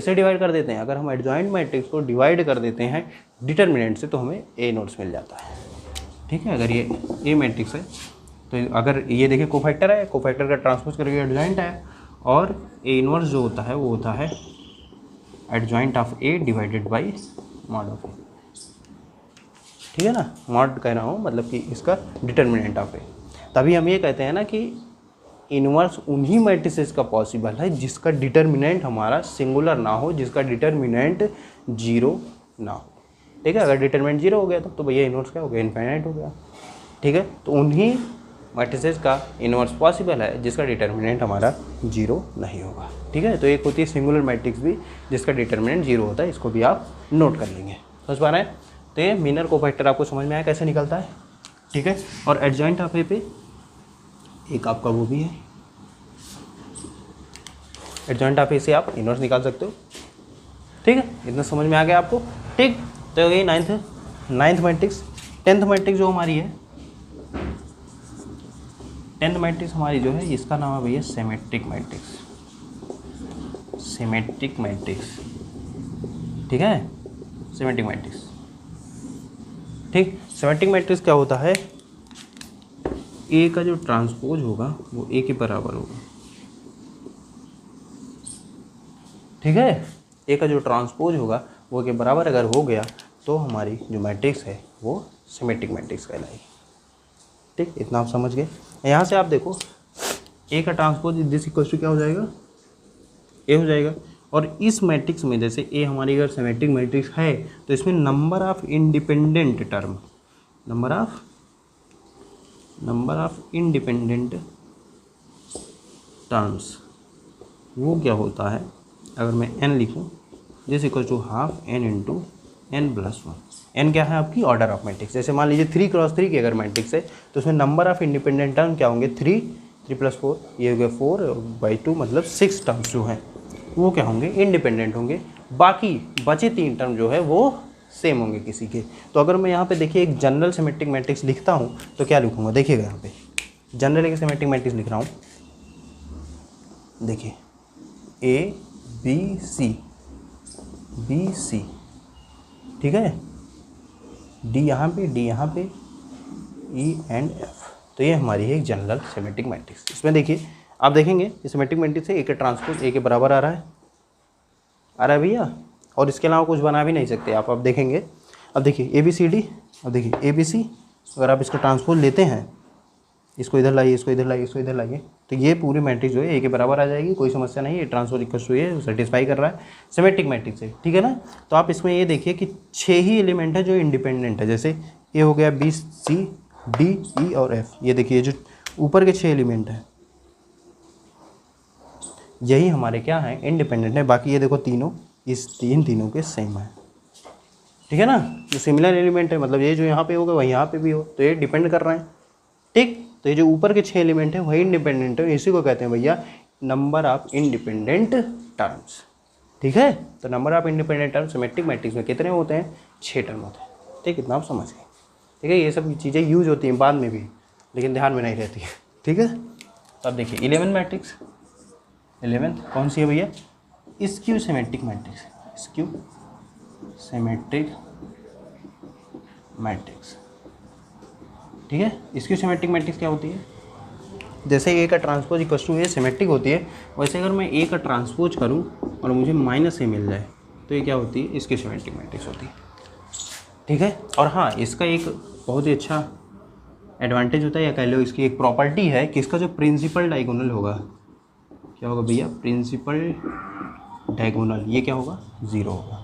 डिवाइड कर देते हैं, अगर हम एडजॉइंट मैट्रिक्स को डिवाइड कर देते हैं डिटर्मिनेंट से तो हमें ए नोट्स मिल जाता है। ठीक है, अगर ये ए मैट्रिक्स है तो अगर ये देखिए कोफैक्टर है, कोफैक्टर का ट्रांसपोज करके एडजॉइंट है, और ए इनवर्स जो होता है वो होता है adjoint of A divided by mod of A. ठीक है ना, मॉड कह रहा हूँ मतलब कि इसका डिटर्मिनेंट ऑफ ए। तभी हम ये कहते हैं ना कि इनवर्स उन्हीं मैट्रिसेस का पॉसिबल है जिसका डिटर्मिनेंट हमारा सिंगुलर ना हो, जिसका डिटर्मिनेंट 0 ना हो। ठीक है, अगर डिटर्मिनेंट 0 हो गया तो भैया इनवर्स क्या हो गया, इनफाइनाइट हो गया। ठीक है, तो उन्हीं मैट्रिसेस का इनवर्स पॉसिबल है जिसका डिटर्मिनेंट हमारा 0 नहीं होगा। ठीक है, तो एक होती है सिंगुलर मैट्रिक्स भी जिसका डिटर्मिनेंट 0 होता है, इसको भी आप नोट कर लेंगे। समझ पा रहे हैं। तो ये मीनर कोफैक्टर आपको समझ में आया कैसे निकलता है। ठीक है, और एडजॉइंट ऑफ ए पे एक आपका वो भी है, एडजॉइंट ऑफ ए से आप इनवर्स निकाल सकते हो। ठीक है, इतना समझ में आ गया आपको। ठीक, तो ये 9th ninth matrix, tenth matrix जो हमारी है, टेंथ मैट्रिक्स हमारी जो है इसका नाम है भैया सिमेट्रिक मैट्रिक्स, सिमेट्रिक मैट्रिक्स, ठीक है, सिमेट्रिक मैट्रिक्स। ठीक, सिमेट्रिक मैट्रिक्स क्या होता है, ए का जो ट्रांसपोज होगा वो ए के बराबर होगा, ठीक है, ए का जो ट्रांसपोज होगा वो के बराबर अगर हो गया तो हमारी जो मैट्रिक्स है वो सिमेट्रिक मैट्रिक्स कहलाएगी। ठीक, इतना आप समझ गए। यहाँ से आप देखो ए का ट्रांसपोज दिस इक्वल टू क्या हो जाएगा, ए हो जाएगा। और इस मैट्रिक्स में जैसे ए हमारी अगर सिमेट्रिक मैट्रिक्स है तो इसमें number of independent term, number of independent terms वो क्या होता है, अगर मैं n लिखूँ this equal to half n into n plus 1। n क्या है आपकी ऑर्डर ऑफ मैट्रिक्स। जैसे मान लीजिए 3x3 की अगर मैट्रिक्स है तो उसमें नंबर ऑफ इंडिपेंडेंट टर्म क्या होंगे, 3 प्लस 4 ये हो गया 4/2 मतलब 6 टर्म्स जो हैं वो क्या होंगे, इंडिपेंडेंट होंगे। बाकी बचे 3 टर्म जो है वो सेम होंगे किसी के। तो अगर मैं यहाँ पे देखिए एक जनरल सिमेट्रिक मैट्रिक्स लिखता हूँ तो क्या लिखूँगा, देखिएगा यहाँ पे जनरल एक सिमेट्रिक मैट्रिक्स लिख रहा हूँ, देखिए ए बी सी, ठीक है, डी यहाँ पे ई एंड एफ। तो ये हमारी है एक जनरल सिमेट्रिक मैट्रिक्स। इसमें देखिए आप देखेंगे इस सिमेट्रिक मैट्रिक्स से ए के ट्रांसपोज ए के बराबर आ रहा है भैया, और इसके अलावा कुछ बना भी नहीं सकते आप। अब देखेंगे, अब देखिए ए बी सी डी, अब देखिए ए बी सी अगर आप इसका ट्रांसपोज लेते हैं, इसको इधर लाइए, इसको इधर लाइए, इसको इधर लाइए, तो ये पूरी मैट्रिक्स जो है ए के बराबर आ जाएगी, कोई समस्या नहीं है। ट्रांसपोज इक्वल टू ये सेटिस्फाई कर रहा है सिमेट्रिक मैट्रिक्स से, ठीक है ना। तो आप इसमें ये देखिए कि 6 ही एलिमेंट है जो इंडिपेंडेंट है। जैसे ए हो गया, बी सी डी ई और एफ, ये देखिए जो ऊपर के 6 एलिमेंट हैं यही हमारे क्या हैं, इंडिपेंडेंट है। बाकी ये देखो तीनों इस तीनों के सेम है, ठीक है ना। जो सिमिलर एलिमेंट है मतलब ये जो यहाँ पे होगा वही यहाँ पे भी हो, तो ये डिपेंड कर रहे हैं। ठीक, तो ये जो ऊपर के 6 एलिमेंट है वही इंडिपेंडेंट है, इसी को कहते हैं भैया नंबर ऑफ इंडिपेंडेंट टर्म्स, ठीक है। तो number of independent terms symmetric matrix में कितने होते हैं, 6 टर्म होते हैं। ठीक, इतना आप समझ गए, ठीक है। ये सब चीज़ें यूज होती हैं बाद में भी, लेकिन ध्यान में नहीं रहती है, ठीक है। तो अब देखिए 11 मैट्रिक्स, 11 कौन सी है भैया, skew symmetric matrix, skew symmetric matrix, ठीक है। स्क्यू सिमेट्रिक मैट्रिक्स क्या होती है, जैसे ए का transpose equal to a symmetric होती है, वैसे अगर मैं ए का ट्रांसपोज करूं और मुझे माइनस ए मिल जाए तो ये क्या होती है, स्क्यू सिमेट्रिक मैट्रिक्स होती है, ठीक है। और हाँ, इसका एक बहुत ही अच्छा एडवांटेज होता है, या कह लो इसकी एक प्रॉपर्टी है कि इसका जो प्रिंसिपल डायगोनल होगा, क्या होगा भैया, प्रिंसिपल डायगोनल, ये क्या होगा, 0 होगा,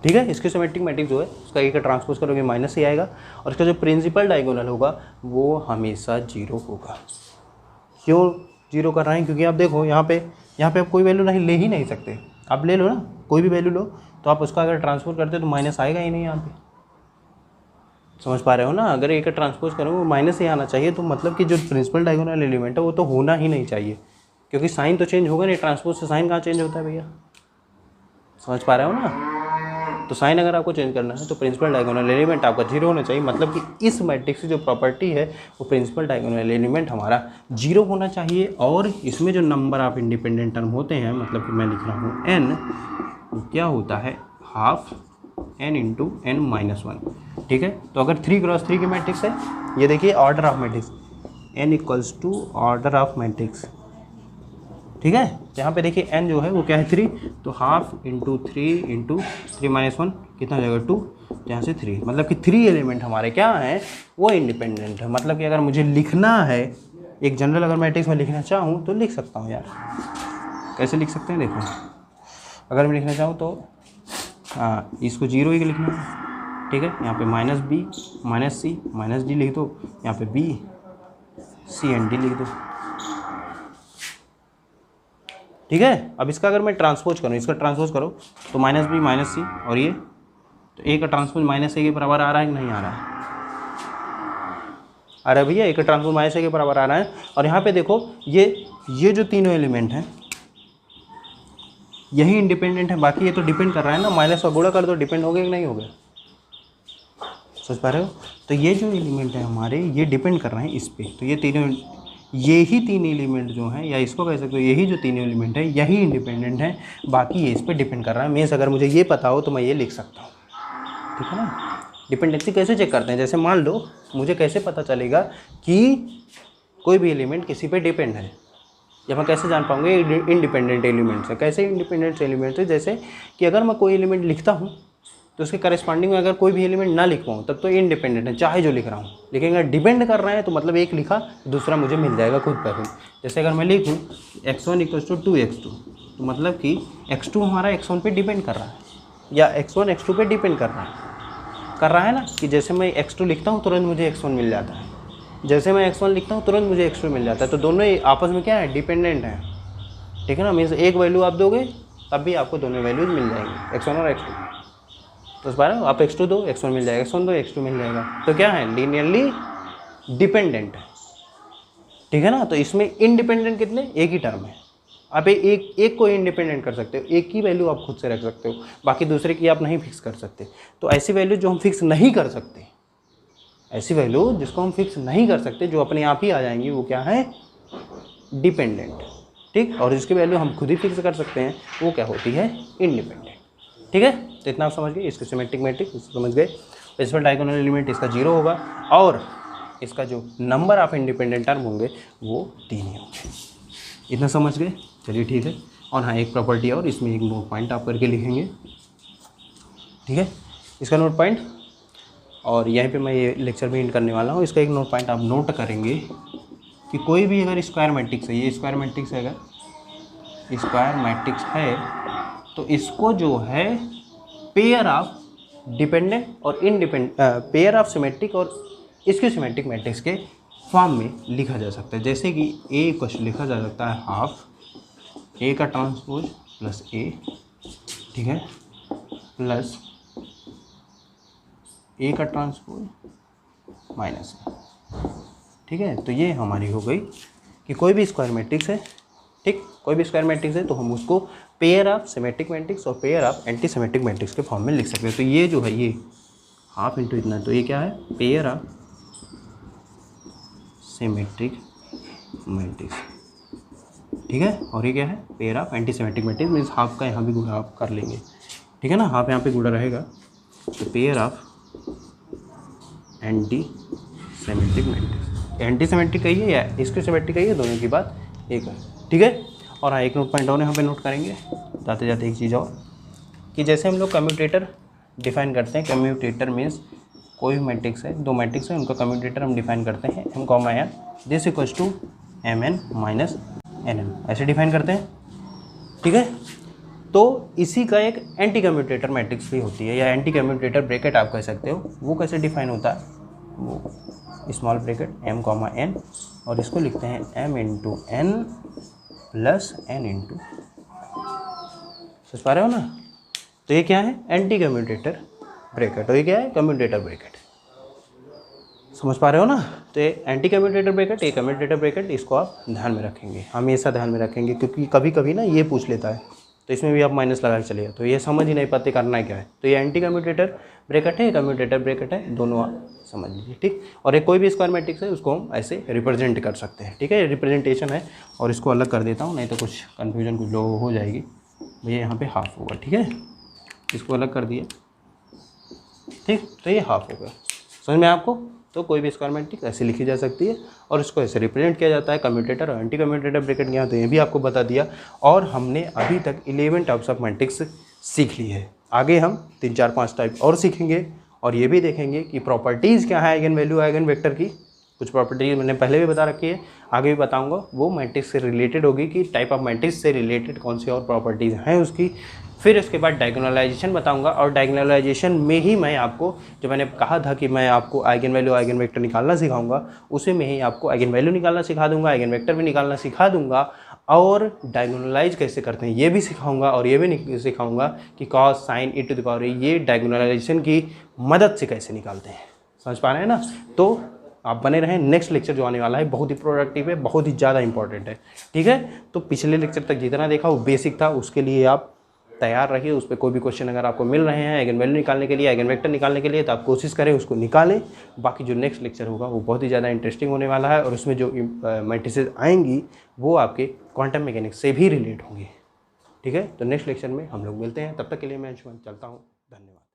ठीक है। इसके सिमेट्रिक मैट्रिक्स जो है उसका ए का ट्रांसपोज करोगे माइनस से आएगा, और इसका जो प्रिंसिपल डायगोनल होगा वो हमेशा 0 होगा। क्यों 0 कर रहे हैं, क्योंकि आप देखो यहाँ पे आप कोई वैल्यू नहीं ले ही नहीं सकते, आप ले लो ना कोई भी वैल्यू लो, तो आप उसका अगर ट्रांसपोज करते हो तो माइनस आएगा ही नहीं यहाँ पे, समझ पा रहे हो ना। अगर ए का ट्रांसपोज करो वो माइनस ही आना चाहिए, तो मतलब कि जो प्रिंसिपल डायगोनल एलिमेंट है वो तो होना ही नहीं चाहिए, क्योंकि साइन तो चेंज होगा नहीं, ट्रांसपोज से साइन कहाँ चेंज होता है भैया, समझ पा रहे हो ना। तो साइन अगर आपको चेंज करना है तो प्रिंसिपल डायगोनल एलिमेंट आपका 0 होना चाहिए, मतलब कि इस मैट्रिक्स की जो प्रॉपर्टी है वो प्रिंसिपल डायगोनल एलिमेंट हमारा 0 होना चाहिए। और इसमें जो नंबर ऑफ इंडिपेंडेंट टर्म होते हैं, मतलब कि मैं लिख रहा हूँ n, तो क्या होता है, half n into n minus 1, ठीक है। तो अगर 3x3 की मैट्रिक्स है, ये देखिए order of matrix, n equals to order of matrix, ठीक है। यहाँ पे देखिए n जो है वो क्या है, 3, तो हाफ इंटू 3 माइनस 1 कितना हो जाएगा, 2, यहाँ से 3, मतलब कि 3 एलिमेंट हमारे क्या हैं, वो इंडिपेंडेंट है। मतलब कि अगर मुझे लिखना है एक जनरल अगर मैट्रिक्स में लिखना चाहूँ तो लिख सकता हूँ यार, कैसे लिख सकते हैं, देखो अगर मैं लिखना चाहूँ तो हाँ, इसको 0 ही लिखना है, ठीक है। यहाँ पे माइनस बी माइनस सी माइनस डी लिख दो, यहाँ पे बी सी एंड डी लिख दो, ठीक है। अब इसका अगर मैं ट्रांसपोज करूँ, इसका ट्रांसपोज करो तो माइनस बी माइनस सी, और ये तो ए का ट्रांसपोज माइनस ए के बराबर आ रहा है कि नहीं आ रहा है, अरे भैया ए का ट्रांसपोज माइनस ए के बराबर आ रहा है। और यहाँ पे देखो ये जो तीनों एलिमेंट हैं यही इंडिपेंडेंट है, बाकी ये तो डिपेंड कर रहा है ना, माइनस का गुणा कर दो डिपेंड हो गया कि नहीं हो गया, सोच पा रहे हो। तो ये जो एलिमेंट है हमारे, ये डिपेंड कर रहे हैं इस पे। तो ये तीनों, यही तीन एलिमेंट जो हैं, या इसको कह सकते हो यही जो तीन एलिमेंट है यही इंडिपेंडेंट है, बाकी ये इस पे डिपेंड कर रहा है। मीन्स अगर मुझे ये पता हो तो मैं ये लिख सकता हूँ, ठीक है ना। डिपेंडेंसी कैसे चेक करते हैं, जैसे मान लो मुझे कैसे पता चलेगा कि कोई भी एलिमेंट किसी पे डिपेंड है, या मैं कैसे जान पाऊंगा इंडिपेंडेंट एलिमेंट्स है। कैसे इंडिपेंडेंट एलिमेंट्स है, जैसे कि अगर मैं कोई एलिमेंट लिखता हूँ तो उसके करस्पॉन्डिंग में अगर कोई भी एलिमेंट ना लिख पाऊँ तब तो इंडिपेंडेंट है, चाहे जो लिख रहा हूँ। लेकिन अगर डिपेंड कर रहे हैं तो मतलब एक लिखा दूसरा मुझे मिल जाएगा खुद पर खुद। जैसे अगर मैं लिखूँ x1 = 2x2, तो मतलब कि x2 हमारा x1 पे डिपेंड कर रहा है, या x1 x2 पे डिपेंड कर रहा है ना। कि जैसे मैं x2 लिखता हूँ तुरंत मुझे x1 मिल जाता है, जैसे मैं x1 लिखता हूँ तुरंत मुझे x2 मिल जाता है। तो दोनों आपस में क्या है, डिपेंडेंट है, ठीक है ना। मीन्स एक वैल्यू आप दोगे तब भी आपको दोनों वैल्यूज मिल जाएंगी, x1 और x2। तो इस बार आप x2 दो x1 मिल जाएगा, x1 दो x2 मिल जाएगा। तो क्या है, लीनियरली डिपेंडेंट है, ठीक है ना। तो इसमें इंडिपेंडेंट कितने, एक ही टर्म है। आप एक को इंडिपेंडेंट कर सकते हो, एक की वैल्यू आप खुद से रख सकते हो, बाकी दूसरे की आप नहीं फिक्स कर सकते। तो ऐसी वैल्यू जो हम फिक्स नहीं कर सकते, ऐसी वैल्यू जिसको हम फिक्स नहीं कर सकते, जो अपने आप ही आ जाएंगी, वो क्या है, डिपेंडेंट, ठीक। और जिसकी वैल्यू हम खुद ही फिक्स कर सकते हैं वो क्या होती है, इंडिपेंडेंट, ठीक है। तो इतना आप समझ गए, इसके सिमेट्रिक मैट्रिक्स इसको समझ गए। इसमें डायगोनल एलिमेंट इसका 0 होगा और इसका जो नंबर ऑफ इंडिपेंडेंट टर्म होंगे वो 3 ही होंगे। इतना समझ गए, चलिए ठीक है। और हाँ, एक प्रॉपर्टी और, इसमें एक नोट पॉइंट आप करके लिखेंगे, ठीक है, इसका नोट पॉइंट। और यहीं पे मैं ये लेक्चर भी एंड करने वाला हूँ। इसका एक नोट पॉइंट आप नोट करेंगे कि कोई भी अगर स्क्वायर मैट्रिक्स है, ये स्क्वायर मैट्रिक्स है, अगर स्क्वायर मैट्रिक्स है तो इसको जो है पेयर ऑफ डिपेंडेंट और इंडिपेंडेंट, पेयर ऑफ सिमेट्रिक और इसके सिमेट्रिक मैट्रिक्स के फॉर्म में लिखा जा सकता है। जैसे कि ए को लिखा जा सकता है हाफ ए का ट्रांसपोज प्लस ए, ठीक है, प्लस ए का ट्रांसपोज माइनस ए, ठीक है। तो ये हमारी हो गई कि कोई भी स्क्वायर मैट्रिक्स है, ठीक, कोई भी स्क्वायर मैट्रिक्स है तो हम उसको पेयर ऑफ सिमेट्रिक मैट्रिक्स और pair of anti symmetric matrix के फॉर्म में लिख सकते हैं। तो ये जो है, ये हाफ इंटू इतना, तो ये क्या है, पेयर ऑफ सिमेट्रिक मैट्रिक्स, ठीक है। और ये क्या है, pair of anti symmetric matrix. Means half का यहाँ भी गुणा आप कर लेंगे, ठीक है ना, हाफ यहाँ पे गुणा रहेगा। तो pair of anti symmetric matrix, anti symmetric कही है या इसके सिमेट्रिक कही है, दोनों की बात एक है, ठीक है। और हाँ, एक नोट पॉइंट और यहाँ पे नोट करेंगे जाते जाते, एक चीज़ और, कि जैसे हम लोग कम्यूटेटर डिफाइन करते हैं, कम्यूटेटर मीन्स कोई भी मैट्रिक्स है, दो मैट्रिक्स है, उनका कम्यूटेटर हम डिफाइन करते हैं m, n, this equals to mn minus nm, ऐसे डिफाइन करते हैं, ठीक है। तो इसी का एक एंटी कम्यूटेटर मैट्रिक्स भी होती है, या एंटी कम्यूटेटर ब्रैकेट आप कह सकते हो। वो कैसे डिफाइन होता है, वो स्मॉल ब्रैकेट m, n, और इसको लिखते हैं m into n plus n into, समझ पा रहे हो ना। तो ये क्या है, एंटी कम्यूटेटर ब्रैकेट, और ये क्या है, कम्यूटेटर ब्रैकेट, समझ पा रहे हो ना। तो ये एंटी कम्यूटेटर ब्रैकेट, ये कम्यूटेटर ब्रैकेट, इसको आप ध्यान में रखेंगे, हमेशा ध्यान में रखेंगे, क्योंकि कभी कभी ना ये पूछ लेता है, तो इसमें भी आप माइनस लगा के चलिए, तो ये समझ ही नहीं पाते करना है क्या है। तो ये एंटी कम्यूटेटर ब्रैकेट है, कम्यूटेटर ब्रैकेट है, दोनों आप समझ लीजिए, ठीक। और एक कोई भी स्क्वायर मैट्रिक्स है उसको हम ऐसे रिप्रेजेंट कर सकते हैं, ठीक है, रिप्रेजेंटेशन है। और इसको अलग कर देता हूँ, नहीं तो कुछ कन्फ्यूजन कुछ लोगों को हो जाएगी। भैया यहाँ पे हाफ होगा, ठीक है, इसको अलग कर दिया, ठीक। तो ये हाफ हो गया, समझ में आपको। तो कोई भी स्क्वायर मैट्रिक्स ऐसे लिखी जा सकती है और इसको ऐसे रिप्रेजेंट किया जाता है, कम्यूटेटर और एंटी कम्यूटेटर ब्रैकेट। यहाँ तो ये भी आपको बता दिया। और हमने अभी तक 11 टाइप्स ऑफ मैट्रिक्स सीख ली है। आगे हम 3, 4, 5 टाइप और सीखेंगे और ये भी देखेंगे कि प्रॉपर्टीज़ क्या है आइगन वैल्यू आइगन वेक्टर की। कुछ प्रॉपर्टीज मैंने पहले भी बता रखी है, आगे भी बताऊंगा। वो मैट्रिक्स से रिलेटेड होगी कि टाइप ऑफ मैट्रिक्स से रिलेटेड कौन सी और प्रॉपर्टीज़ हैं उसकी। फिर इसके बाद डायगोनलाइजेशन बताऊंगा और डायगोनलाइजेशन में ही मैं आपको, जो मैंने कहा था कि मैं आपको आइगन वैल्यू आइगन वेक्टर निकालना सिखाऊंगा, उसी में ही आपको आइगन वैल्यू निकालना सिखा दूंगा, आइगन वेक्टर भी निकालना सिखा दूंगा और डायगोनलाइज कैसे करते हैं ये भी सिखाऊंगा। और ये भी सिखाऊंगा कि cos sine e to the power ये डायगोनलाइजेशन की मदद से कैसे निकालते हैं। समझ पा रहे हैं ना। तो आप बने रहें, नेक्स्ट लेक्चर जो आने वाला है बहुत ही प्रोडक्टिव है, बहुत ही ज़्यादा इंपॉर्टेंट है। ठीक है, तो पिछले लेक्चर तक जितना देखा वो बेसिक था, उसके लिए आप तैयार रहिए। उस पर कोई भी क्वेश्चन अगर आपको मिल रहे हैं आइगन वैल्यू निकालने के लिए, आइगन वेक्टर निकालने के लिए, तो आप कोशिश करें उसको निकालें। बाकी जो नेक्स्ट लेक्चर होगा वो बहुत ही ज़्यादा इंटरेस्टिंग होने वाला है और उसमें जो मैट्रिसेस आएंगी वो आपके क्वांटम मैकेनिक्स से भी रिलेट होंगी। ठीक है, तो नेक्स्ट लेक्चर में हम लोग मिलते हैं। तब तक के लिए मैं अंशुमन चलता हूँ। धन्यवाद।